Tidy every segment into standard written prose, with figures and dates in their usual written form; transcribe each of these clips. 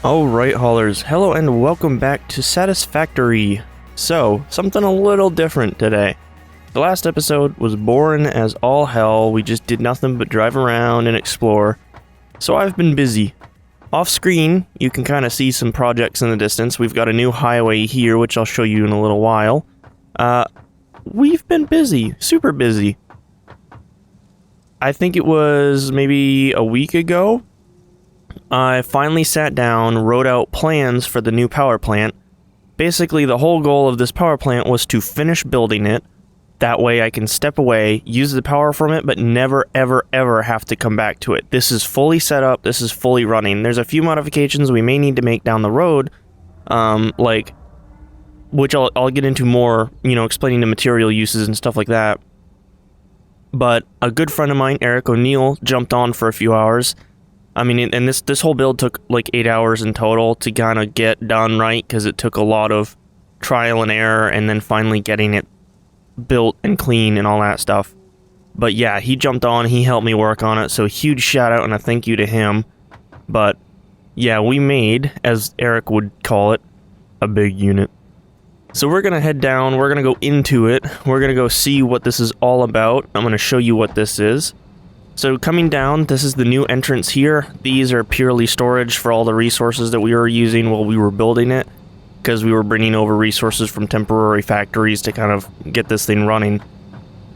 Alright haulers, hello and welcome back to Satisfactory. So, something a little different today. The last episode was boring as all hell, we just did nothing but drive around and explore. So I've been busy. Off screen, you can kind of see some projects in the distance. We've got a new highway here, which I'll show you in a little while. We've been busy, super busy. I think it was maybe a week ago. I finally sat down, wrote out plans for the new power plant. Basically, the whole goal of this power plant was to finish building it. That way I can step away, use the power from it, but never, ever, ever have to come back to it. This is fully set up, this is fully running. There's a few modifications we may need to make down the road, which I'll get into more, explaining the material uses and stuff like that. But a good friend of mine, Eric O'Neill, jumped on for a few hours. And this whole build took like 8 hours in total to kind of get done right, because it took a lot of trial and error and then finally getting it built and clean and all that stuff. But yeah, he jumped on, he helped me work on it, so huge shout out and a thank you to him. But yeah, we made, as Eric would call it, a big unit. So we're gonna head down, we're gonna go into it, we're gonna go see what this is all about. I'm gonna show you what this is. So coming down, this is the new entrance here. These are purely storage for all the resources that we were using while we were building it, because we were bringing over resources from temporary factories to kind of get this thing running.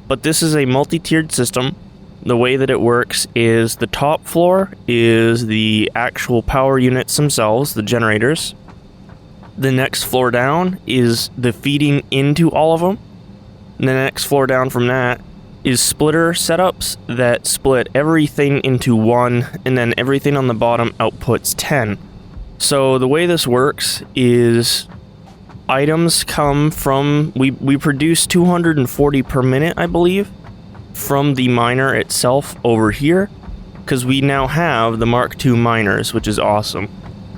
But this is a multi-tiered system. The way that it works is the top floor is the actual power units themselves, the generators. The next floor down is the feeding into all of them. And the next floor down from that is splitter setups that split everything into one, and then everything on the bottom outputs 10. So the way this works is items come from, we produce 240 per minute, I believe, from the miner itself over here, because we now have the Mark II miners, which is awesome.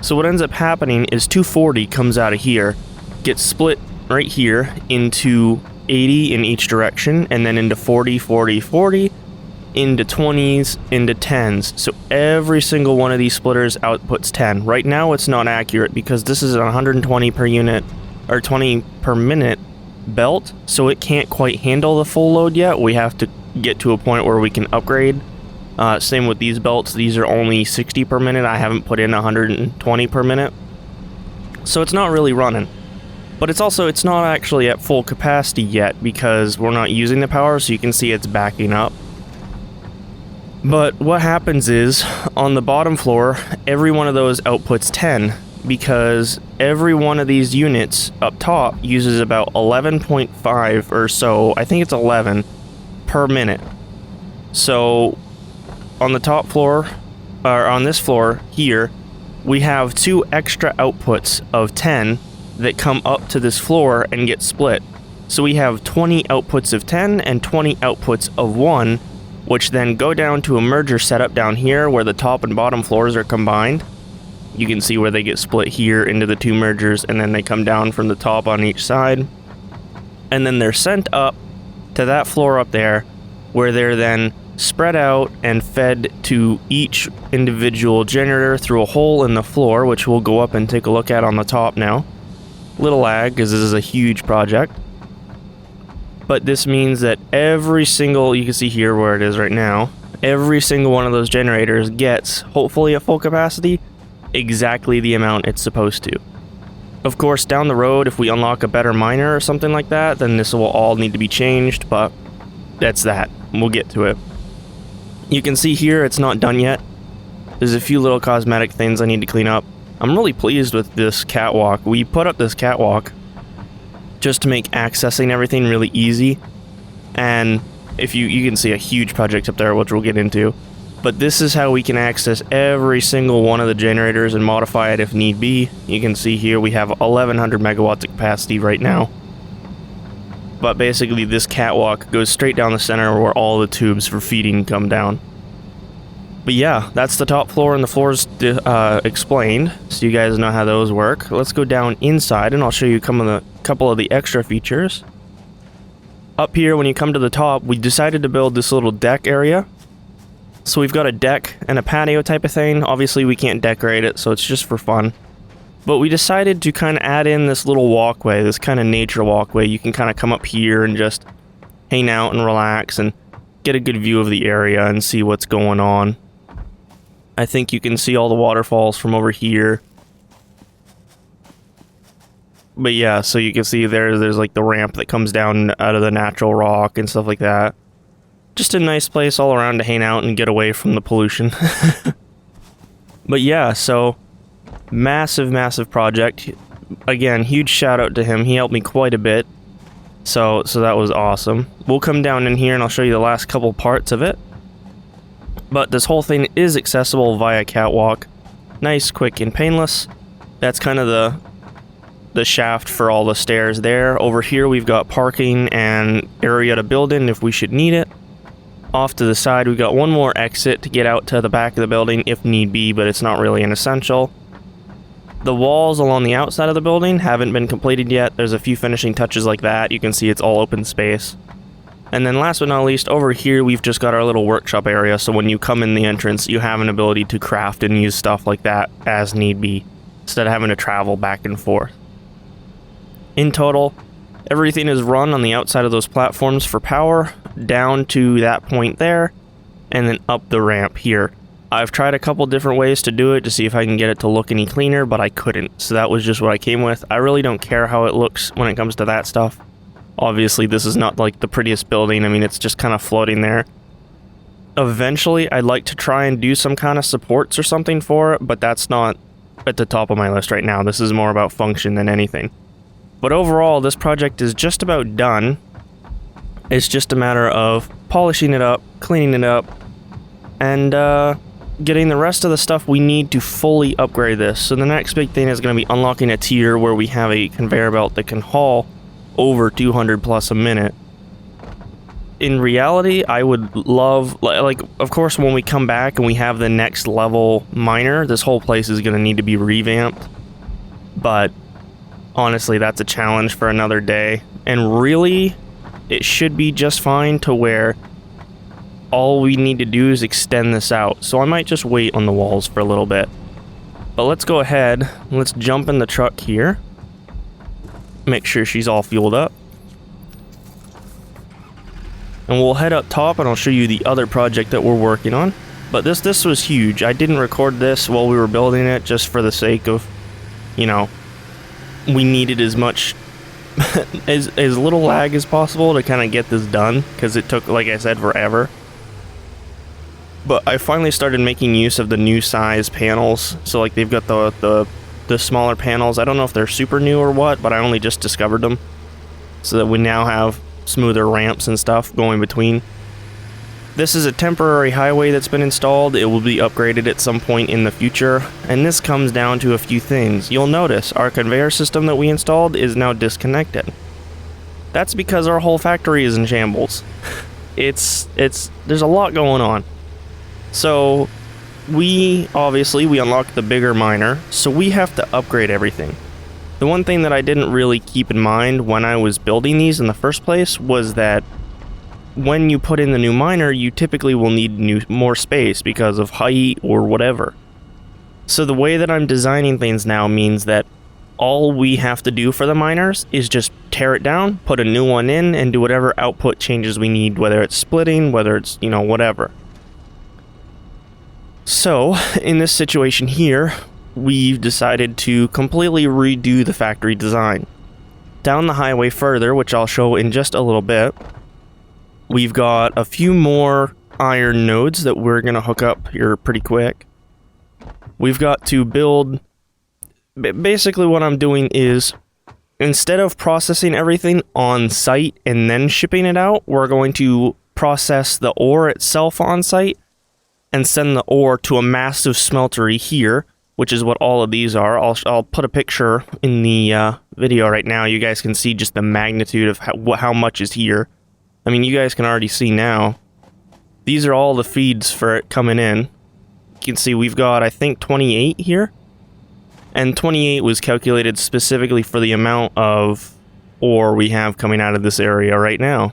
So what ends up happening is 240 comes out of here, gets split right here into 80 in each direction, and then into 40, 40, 40, into 20s, into 10s. So every single one of these splitters outputs 10. Right now it's not accurate because this is a 120 per unit, or 20 per minute belt, so it can't quite handle the full load yet. We have to get to a point where we can upgrade. Same with these belts, these are only 60 per minute. I haven't put in 120 per minute. So it's not really running. But it's not actually at full capacity yet because we're not using the power, so you can see it's backing up. But what happens is, on the bottom floor, every one of those outputs 10, because every one of these units up top uses about 11.5 or so, I think it's 11, per minute. So, on the top floor, or on this floor here, we have 2 extra outputs of 10 that come up to this floor and get split. So we have 20 outputs of 10 and 20 outputs of 1, which then go down to a merger setup down here where the top and bottom floors are combined. You can see where they get split here into the 2 mergers, and then they come down from the top on each side. And then they're sent up to that floor up there, where they're then spread out and fed to each individual generator through a hole in the floor, which we'll go up and take a look at on the top now. Little lag, because this is a huge project. But this means that every single, you can see here where it is right now, every single one of those generators gets, hopefully at full capacity, exactly the amount it's supposed to. Of course, down the road, if we unlock a better miner or something like that, then this will all need to be changed, but that's that. We'll get to it. You can see here it's not done yet. There's a few little cosmetic things I need to clean up. I'm really pleased with this catwalk. We put up this catwalk just to make accessing everything really easy. And if you can see a huge project up there, which we'll get into. But this is how we can access every single one of the generators and modify it if need be. You can see here we have 1100 megawatts of capacity right now. But basically this catwalk goes straight down the center where all the tubes for feeding come down. But yeah, that's the top floor, and the floor's explained, so you guys know how those work. Let's go down inside, and I'll show you a couple of the extra features. Up here, when you come to the top, we decided to build this little deck area. So we've got a deck and a patio type of thing. Obviously we can't decorate it, so it's just for fun. But we decided to kind of add in this little walkway, this kind of nature walkway. You can kind of come up here and just hang out and relax and get a good view of the area and see what's going on. I think you can see all the waterfalls from over here. But yeah, so you can see there's like the ramp that comes down out of the natural rock and stuff like that. Just a nice place all around to hang out and get away from the pollution. But yeah, so massive project. Again, huge shout out to him. He helped me quite a bit. So that was awesome. We'll come down in here and I'll show you the last couple parts of it. But this whole thing is accessible via catwalk. Nice, quick, and painless. That's kind of the shaft for all the stairs there. Over here we've got parking and area to build in if we should need it. Off to the side we've got one more exit to get out to the back of the building if need be, but it's not really an essential. The walls along the outside of the building haven't been completed yet. There's a few finishing touches like that. You can see it's all open space. And then last but not least, over here we've just got our little workshop area, so when you come in the entrance you have an ability to craft and use stuff like that as need be, instead of having to travel back and forth. In total, everything is run on the outside of those platforms for power, down to that point there, and then up the ramp here. I've tried a couple different ways to do it to see if I can get it to look any cleaner, but I couldn't, so that was just what I came with. I really don't care how it looks when it comes to that stuff. Obviously, this is not like the prettiest building. I mean, it's just kind of floating there. Eventually, I'd like to try and do some kind of supports or something for it, but that's not at the top of my list right now. This is more about function than anything. But overall, this project is just about done. It's just a matter of polishing it up, cleaning it up, and getting the rest of the stuff we need to fully upgrade this. So the next big thing is going to be unlocking a tier where we have a conveyor belt that can haul over 200 plus a minute. In reality, I would love, like, of course, when we come back and we have the next level miner, this whole place is going to need to be revamped. But honestly, that's a challenge for another day. And really, it should be just fine to where all we need to do is extend this out. So I might just wait on the walls for a little bit. But let's go ahead, let's jump in the truck here. Make sure she's all fueled up. And we'll head up top and I'll show you the other project that we're working on. But this was huge. I didn't record this while we were building it just for the sake of, you know, we needed as much as little lag as possible to kind of get this done, because it took, like I said, forever. But I finally started making use of the new size panels. So like they've got the smaller panels. I don't know if they're super new or what, but I only just discovered them. So that we now have smoother ramps and stuff going between. This is a temporary highway that's been installed. It will be upgraded at some point in the future, and this comes down to a few things. You'll notice our conveyor system that we installed is now disconnected. That's because our whole factory is in shambles. There's a lot going on. So we unlocked the bigger miner, so we have to upgrade everything. The one thing that I didn't really keep in mind when I was building these in the first place was that when you put in the new miner, you typically will need more space because of height or whatever. So the way that I'm designing things now means that all we have to do for the miners is just tear it down, put a new one in, and do whatever output changes we need, whether it's splitting, whether it's, you know, whatever. So, in this situation here, we've decided to completely redo the factory design. Down the highway further, which I'll show in just a little bit, we've got a few more iron nodes that we're going to hook up here pretty quick. We've got to build... Basically what I'm doing is, instead of processing everything on site and then shipping it out, we're going to process the ore itself on site and send the ore to a massive smeltery here, which is what all of these are. I'll put a picture in the video right now. You guys can see just the magnitude of how much is here. I mean, you guys can already see now. These are all the feeds for it coming in. You can see we've got, I think, 28 here. And 28 was calculated specifically for the amount of ore we have coming out of this area right now.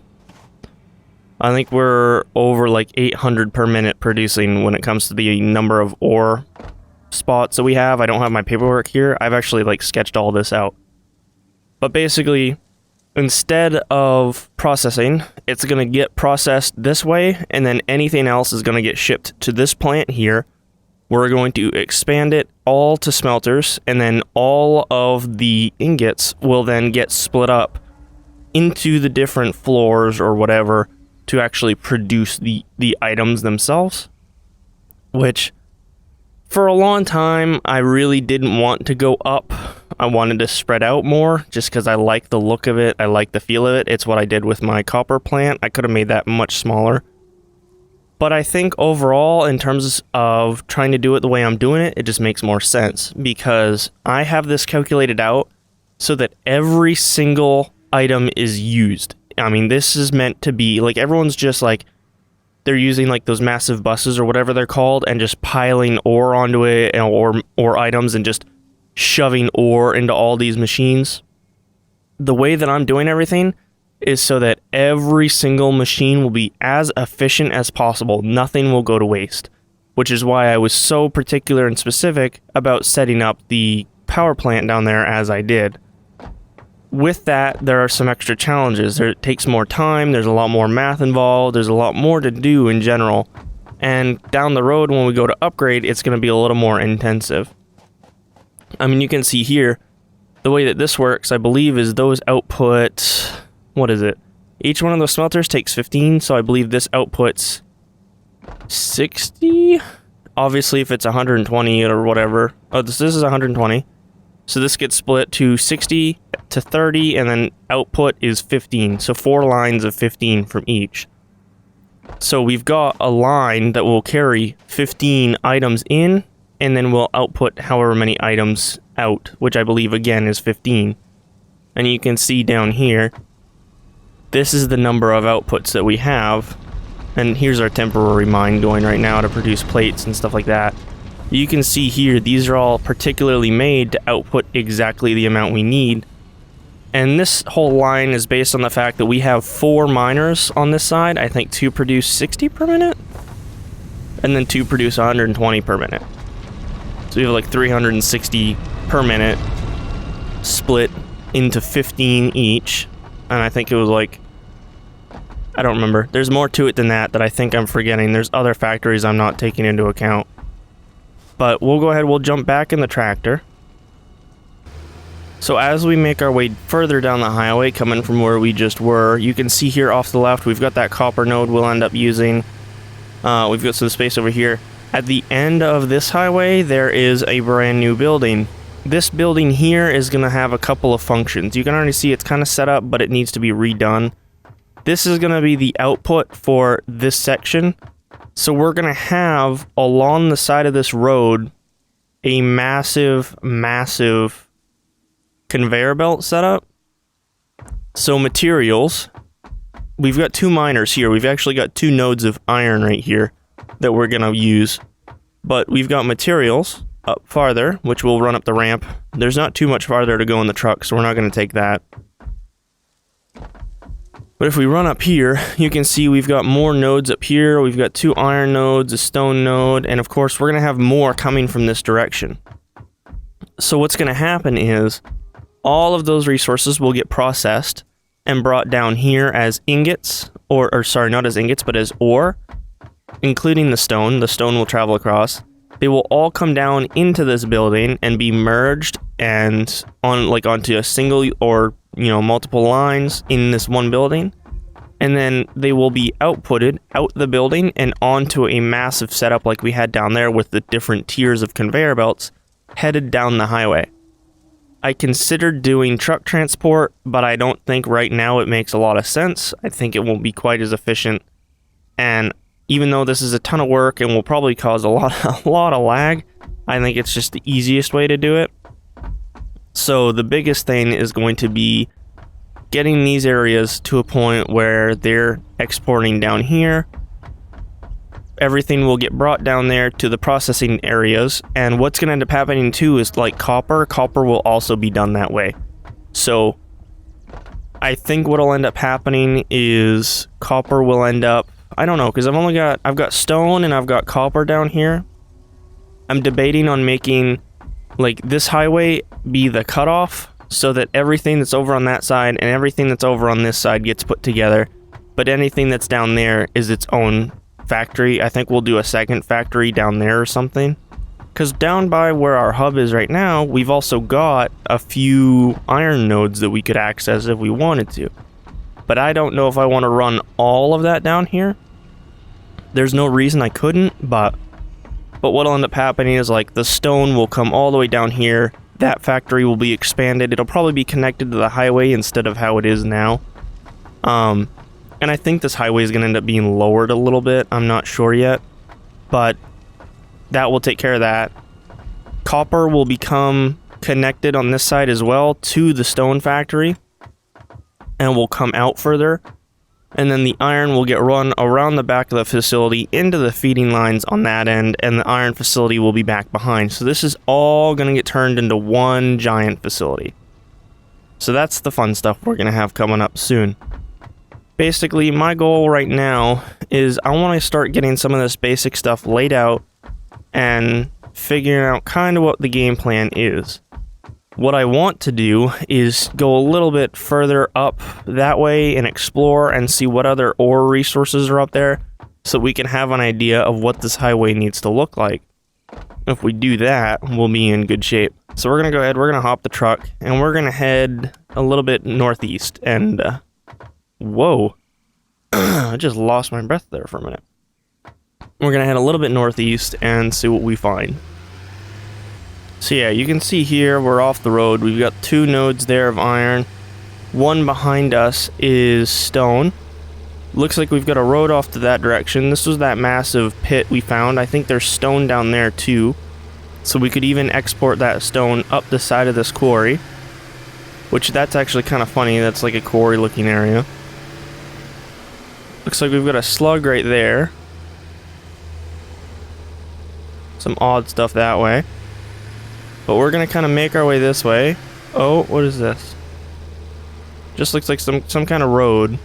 I think we're over like 800 per minute producing when it comes to the number of ore spots that we have. I don't have my paperwork here. I've actually like sketched all this out. But basically, instead of processing, it's going to get processed this way, and then anything else is going to get shipped to this plant here. We're going to expand it all to smelters, and then all of the ingots will then get split up into the different floors or whatever to actually produce the items themselves. Which, for a long time, I really didn't want to go up. I wanted to spread out more just because I like the look of it. I like the feel of it. It's what I did with my copper plant. I could have made that much smaller. But I think overall, in terms of trying to do it the way I'm doing it, it just makes more sense because I have this calculated out so that every single item is used. I mean, this is meant to be, like, everyone's just like, they're using like those massive buses or whatever they're called and just piling ore onto it or items and just shoving ore into all these machines. The way that I'm doing everything is so that every single machine will be as efficient as possible. Nothing will go to waste, which is why I was so particular and specific about setting up the power plant down there as I did. With that, there are some extra challenges. It takes more time, there's a lot more math involved, there's a lot more to do in general, and down the road when we go to upgrade, it's going to be a little more intensive. I mean, you can see here, the way that this works, I believe, is those output, what is it? Each one of those smelters takes 15, so I believe this outputs 60? Obviously, if it's 120 or whatever. Oh, this is 120. So this gets split to 60 to 30, and then output is 15. So 4 lines of 15 from each. So we've got a line that will carry 15 items in, and then we'll output however many items out, which I believe, again, is 15. And you can see down here, this is the number of outputs that we have. And here's our temporary mine going right now to produce plates and stuff like that. You can see here, these are all particularly made to output exactly the amount we need. And this whole line is based on the fact that we have 4 miners on this side. I think 2 produce 60 per minute, and then 2 produce 120 per minute. So we have like 360 per minute split into 15 each. And I think it was like, I don't remember. There's more to it than that I think I'm forgetting. There's other factories I'm not taking into account. But we'll go ahead, we'll jump back in the tractor. So as we make our way further down the highway, coming from where we just were, you can see here off the left, we've got that copper node we'll end up using. We've got some space over here. At the end of this highway, there is a brand new building. This building here is going to have a couple of functions. You can already see it's kind of set up, but it needs to be redone. This is going to be the output for this section. So we're going to have, along the side of this road, a massive conveyor belt setup. So materials, we've got 2 miners here. We've actually got 2 nodes of iron right here that we're going to use. But we've got materials up farther, which will run up the ramp. There's not too much farther to go in the truck, so we're not going to take that. But if we run up here, you can see we've got more nodes up here. We've got 2 iron nodes, a stone node, and of course we're going to have more coming from this direction. So what's going to happen is all of those resources will get processed and brought down here as ingots, or sorry, not as ingots, but as ore, including the stone. The stone will travel across. They will all come down into this building and be merged and onto a single or multiple lines in this one building, and then they will be outputted out the building and onto a massive setup like we had down there with the different tiers of conveyor belts headed down the highway. I considered doing truck transport, but I don't think right now it makes a lot of sense. I think it won't be quite as efficient, and even though this is a ton of work and will probably cause a lot of lag, I think it's just the easiest way to do it. So the biggest thing is going to be getting these areas to a point where they're exporting down here. Everything will get brought down there to the processing areas, and what's going to end up happening too is like copper will also be done that way. So I think what'll end up happening is copper will end up, I don't know, because I've got stone and I've got copper down here. I'm debating on making like this highway be the cutoff so that everything that's over on that side and everything that's over on this side gets put together, but anything that's down there is its own factory. I think we'll do a second factory down there or something. Because down by where our hub is right now, we've also got a few iron nodes that we could access if we wanted to. But I don't know if I want to run all of that down here. There's no reason I couldn't, but what'll end up happening is like the stone will come all the way down here. That factory will be expanded. It'll probably be connected to the highway instead of how it is now. And I think this highway is going to end up being lowered a little bit. I'm not sure yet, but that will take care of that. Copper will become connected on this side as well to the stone factory and will come out further. And then the iron will get run around the back of the facility into the feeding lines on that end, and the iron facility will be back behind. So this is all going to get turned into one giant facility. So that's the fun stuff we're going to have coming up soon. Basically, my goal right now is I want to start getting some of this basic stuff laid out and figuring out kind of what the game plan is. What I want to do is go a little bit further up that way and explore and see what other ore resources are up there so we can have an idea of what this highway needs to look like. If we do that, we'll be in good shape. So we're going to go ahead, we're going to hop the truck, and we're going to head a little bit northeast. And, whoa. I just lost my breath there for a minute. We're going to head a little bit northeast and see what we find. So yeah, you can see here we're off the road. We've got 2 nodes there of iron. One behind us is stone. Looks like we've got a road off to that direction. This was that massive pit we found. I think there's stone down there too. So we could even export that stone up the side of this quarry. Which that's actually kind of funny. That's like a quarry looking area. Looks like we've got a slug right there. Some odd stuff that way. But we're going to kind of make our way this way. Oh, what is this? Just looks like some kind of road.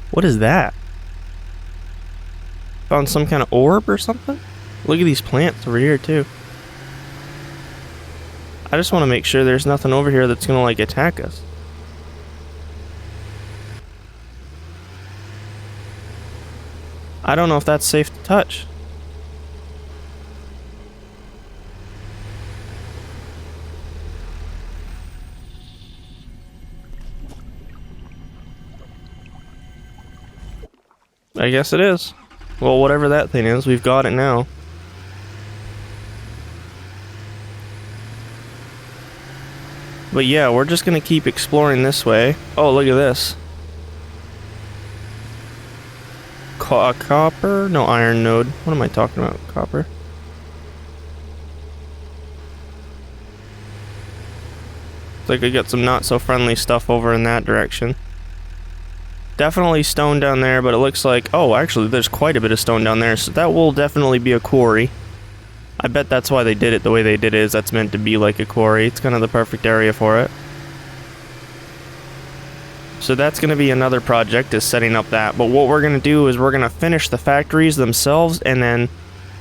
What is that? Found some kind of orb or something? Look at these plants over here too. I just want to make sure there's nothing over here that's going to like attack us. I don't know if that's safe to touch. I guess it is. Well, whatever that thing is, we've got it now. But yeah, we're just gonna keep exploring this way. Oh, look at this. Copper? No, iron node. What am I talking about? Copper? Looks like I got some not so friendly stuff over in that direction. Definitely stone down there, but it looks like... Oh, actually, there's quite a bit of stone down there, so that will definitely be a quarry. I bet that's why they did it the way they did it, is that's meant to be like a quarry. It's kind of the perfect area for it. So that's going to be another project, is setting up that. But what we're going to do is we're going to finish the factories themselves, and then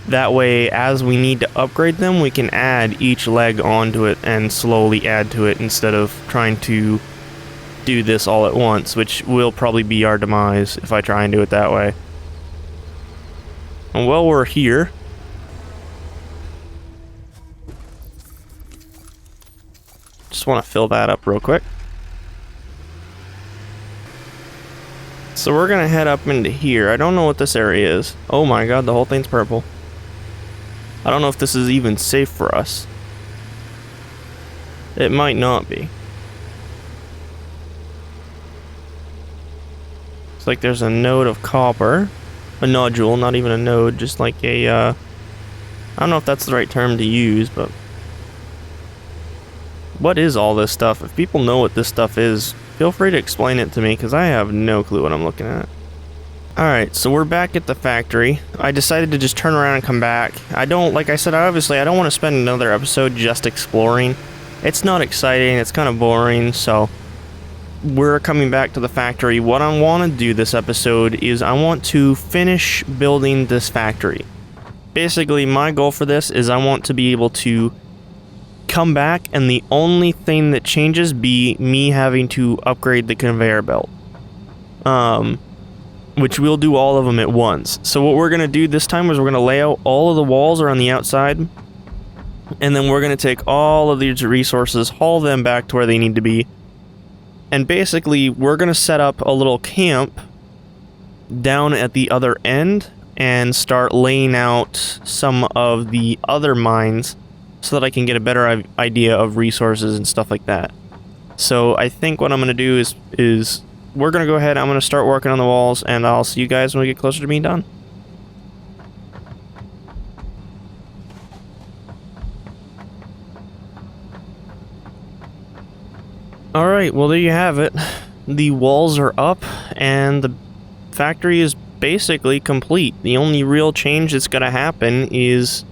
that way, as we need to upgrade them, we can add each leg onto it and slowly add to it instead of trying to do this all at once, which will probably be our demise if I try and do it that way. And while we're here, just want to fill that up real quick. So we're gonna head up into here. I don't know what this area is. Oh my god, the whole thing's purple. I don't know if this is even safe for us. It might not be. It's like there's a node of copper. A nodule, not even a node, just like a, I don't know if that's the right term to use, but... What is all this stuff? If people know what this stuff is, feel free to explain it to me, because I have no clue what I'm looking at. Alright, so we're back at the factory. I decided to just turn around and come back. Like I said, obviously I don't want to spend another episode just exploring. It's not exciting, it's kind of boring, so we're coming back to the factory. What I want to do this episode is I want to finish building this factory. Basically, my goal for this is I want to be able to come back and the only thing that changes be me having to upgrade the conveyor belt. Which we'll do all of them at once. So what we're going to do this time is we're going to lay out all of the walls around the outside, and then we're going to take all of these resources, haul them back to where they need to be, and basically we're going to set up a little camp down at the other end and start laying out some of the other mines so that I can get a better idea of resources and stuff like that. So I think what I'm going to do is we're going to go ahead, I'm going to start working on the walls, and I'll see you guys when we get closer to being done. Alright, well there you have it. The walls are up, and the factory is basically complete. The only real change that's going to happen is...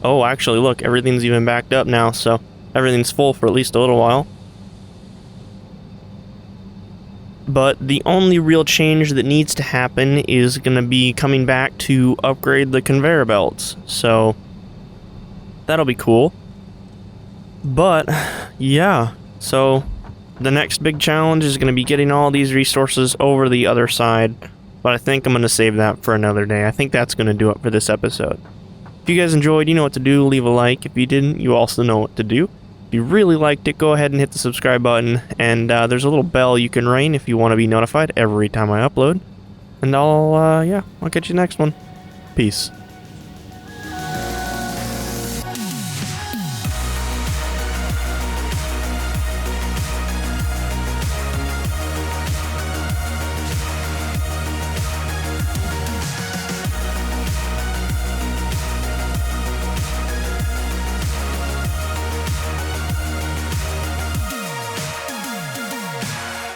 Oh, actually, look, everything's even backed up now, so everything's full for at least a little while. But the only real change that needs to happen is going to be coming back to upgrade the conveyor belts. So, that'll be cool. But, yeah, so the next big challenge is going to be getting all these resources over the other side. But I think I'm going to save that for another day. I think that's going to do it for this episode. If you guys enjoyed, you know what to do. Leave a like. If you didn't, you also know what to do. If you really liked it, go ahead and hit the subscribe button, and there's a little bell you can ring if you want to be notified every time I upload. And I'll catch you next one. Peace.